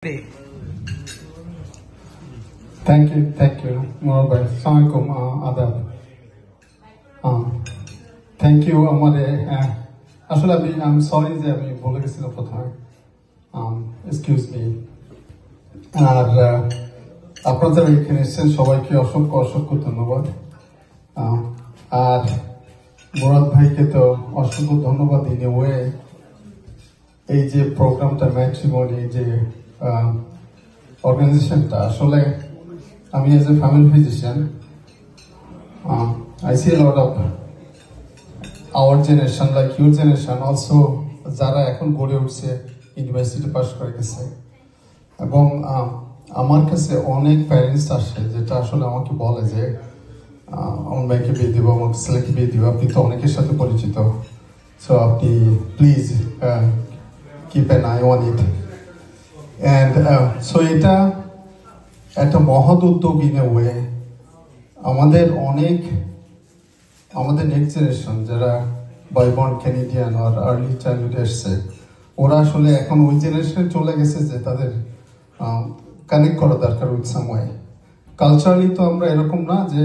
Thank you, Murabai. Assalamualaikum, adab. Thank you, আসলে I'm sorry যে আমি বলে গেছিলাম প্রথমে, excuse me. আর আপনাদের এখানে এসেছেন সবাইকে অসংখ্য ধন্যবাদ। আর মুরাদ ভাইকে তো অসংখ্য ধন্যবাদ ইন এ ওয়ে, এই যে প্রোগ্রামটা ম্যাট্রিমনি যে organizationটা আসলে আমি as a family physician I see a lot of our generation like your generation also যারা এখন গড়ে উঠছে ইউনিভার্সিটি পাস করে গেছে, এবং আমার কাছে অনেক প্যারেন্টস আসে যেটা আসলে আমাকে বলে যে আমার মেয়েকে বিয়ে দিব, আমার ছেলেকে বিয়ে দিব, আপনি তো অনেকের সাথে পরিচিত, সো আপনি please keep an eye on it. And so এটা একটা মহৎ উদ্যোগ ইন এ ওয়ে। আমাদের নেক্সট জেনারেশন যারা বয়বর্ন ক্যানেডিয়ান আর আর্লি চাইল্ডহুড এসছে, ওরা আসলে এখন ওই জেনারেশনে চলে গেছে যে তাদের কানেক্ট করা দরকার উইথ সাম ওয়ে। কালচারালি তো আমরা এরকম না যে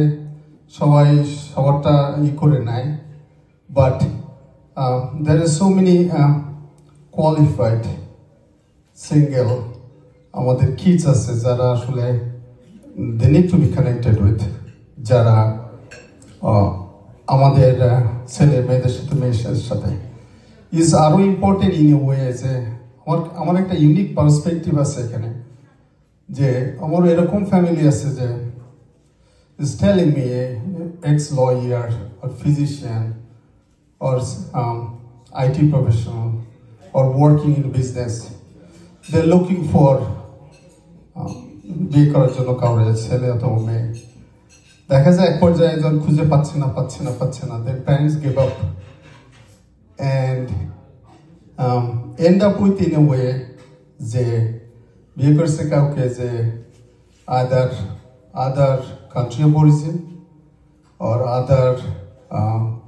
সবাই সবারটা করে নেয়, but there are so many qualified single আমাদের কিডস আছে যারা আসলে they need to be connected with, যারা আমাদের ছেলে মেয়েদের সাথে মেয়েদের সাথে ইজ আরো ইম্পর্টেন্ট ইন এ ওয়ে যে আমার একটা ইউনিক পার্সপেক্টিভ আছে এখানে, যে আমার এরকম ফ্যামিলি আছে যে is telling me ex-lawyer or physician or IT professional or working in business, they're looking for বিয়ে করার জন্য কাউরে, ছেলে অথবা মেয়ে। দেখা যায় এক পর্যায়ে যখন খুঁজে পাচ্ছে না their parents give up and end up with in a way যে বিয়ে করছে কাউকে যে other country of origin or other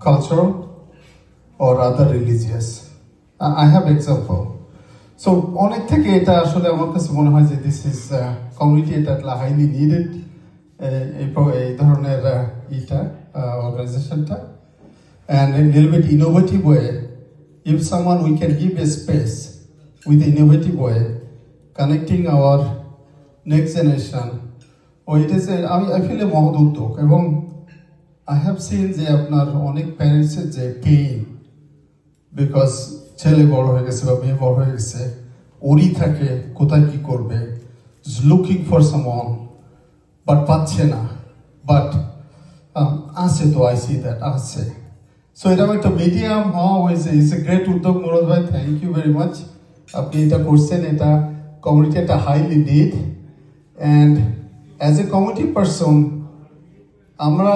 cultural or other religious. I have example. So অনেক থেকে এটা আসলে আমার কাছে মনে হয় যে দিস ইজ কমিউনিটি, এটা হাইলি নিডেড এই ধরনের অর্গানাইজেশনটা, and in a little bit innovative way, if someone we can give a space with innovative way connecting our next generation, it is I feel a মহৎ উদ্যোগ। এবং I have seen যে আপনার অনেক প্যারেন্টসের যে pain, because ছেলে বড় হয়ে গেছে বা মেয়ে বড় হয়ে গেছে, ওরই থাকে কোথায় কি করবে, লুকিং ফর সামওয়ান বাট পাচ্ছে না, বাট আছে তো আই সি দ্যাট আছে। সো এরকম একটা মিডিয়াম হওয়া হয়েছে, ইটস এ গ্রেট উদ্যোগ মুরাদ ভাই, থ্যাংক ইউ ভেরি মাচ। আপনি এটা করছেন, এটা কমিউনিটি একটা highly need, and as a community person আমরা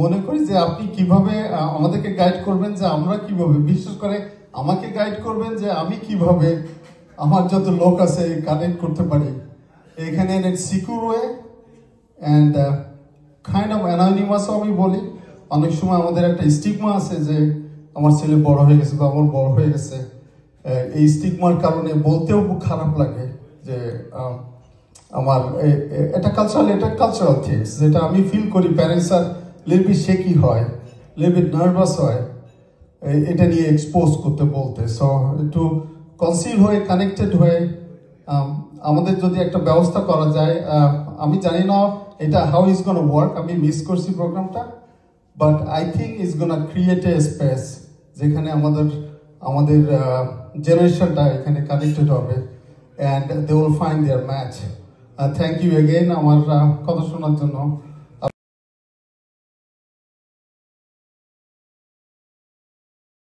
মনে করি যে আপনি কিভাবে আমাদেরকে গাইড করবেন, যে আমরা কিভাবে, বিশেষ করে আমাকে গাইড করবেন যে আমি কিভাবে আমার যত লোক আছে কানেক্ট করতে পারি এখানে secure way and kind of anonymous. আমি বলি অনেক সময় আমাদের একটা স্টিগমা আছে যে আমার ছেলে বড় হয়ে গেছে বা আমার বড় হয়ে গেছে, এই স্টিগমার কারণে বলতেও খারাপ লাগে যে আমার এটা কালচারাল থিংস, যেটা আমি ফিল করি প্যারেন্টস আর লিটল বিট শেকি হয়, লিটল বিট নার্ভাস হয় এটা নিয়ে এক্সপোজ করতে বলতে। সো একটু কনসিল হয়ে কানেক্টেড হয়ে আমাদের যদি একটা ব্যবস্থা করা যায়, আমি জানি না এটা হাউ ইজ গোনা ওয়ার্ক, আমি মিস করছি প্রোগ্রামটা, but I think is gonna create a space যেখানে আমাদের জেনারেশনটা এখানে কানেক্টেড হবে and they will find their match. Thank you again আমার কথা শোনার জন্য।